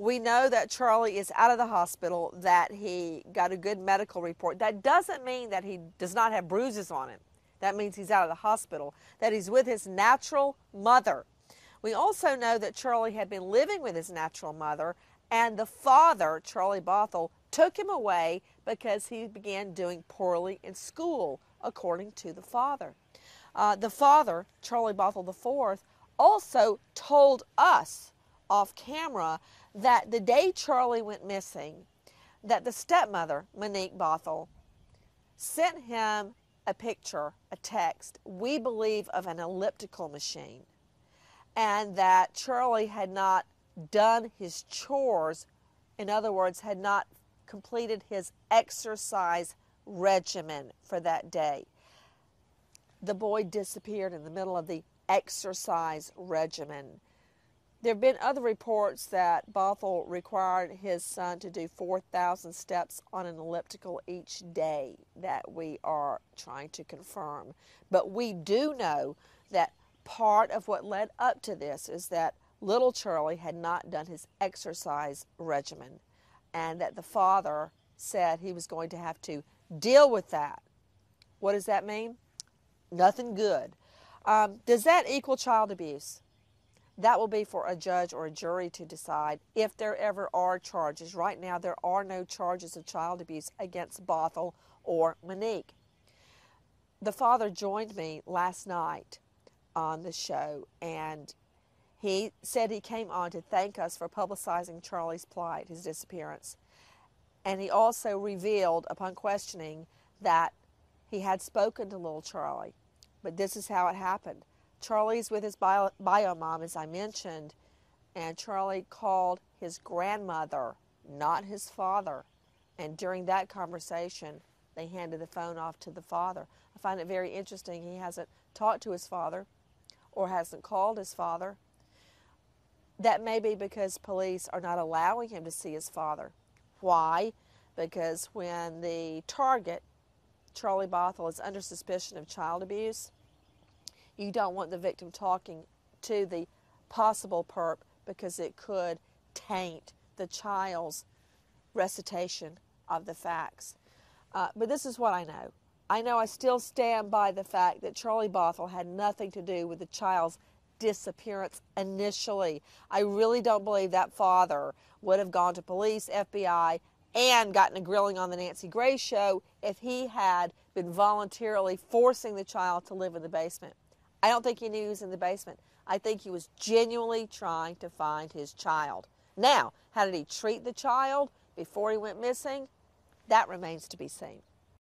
We know that Charlie is out of the hospital, that he got a good medical report. That doesn't mean that he does not have bruises on him. That means he's out of the hospital, that he's with his natural mother. We also know that Charlie had been living with his natural mother, and the father, Charlie Bothell, took him away because he began doing poorly in school, according to the father. The father, Charlie Bothell IV, also told us off camera that the day Charlie went missing, that the stepmother, Monique Bothell, sent him a picture, a text, we believe, of an elliptical machine, and that Charlie had not done his chores, in other words, had not completed his exercise regimen for that day. The boy disappeared in the middle of the exercise regimen. There have been other reports that Bothell required his son to do 4,000 steps on an elliptical each day that we are trying to confirm. But we do know that part of what led up to this is that little Charlie had not done his exercise regimen, and that the father said he was going to have to deal with that. What does that mean? Nothing good. Does that equal child abuse? That will be for a judge or a jury to decide if there ever are charges. Right now, there are no charges of child abuse against Bothell or Monique. The father joined me last night on the show, and he said he came on to thank us for publicizing Charlie's plight, his disappearance. And he also revealed, upon questioning, that he had spoken to little Charlie. But this is how it happened. Charlie's with his bio mom, as I mentioned, and Charlie called his grandmother, not his father. And during that conversation, they handed the phone off to the father. I find it very interesting he hasn't talked to his father or hasn't called his father. That may be because police are not allowing him to see his father. Why? Because when the target, Charlie Bothell, is under suspicion of child abuse, you don't want the victim talking to the possible perp because it could taint the child's recitation of the facts. But this is what I know. I still stand by the fact that Charlie Bothell had nothing to do with the child's disappearance initially. I really don't believe that father would have gone to police, FBI, and gotten a grilling on the Nancy Grace show if he had been voluntarily forcing the child to live in the basement. I don't think he knew he was in the basement. I think he was genuinely trying to find his child. Now, how did he treat the child before he went missing? That remains to be seen.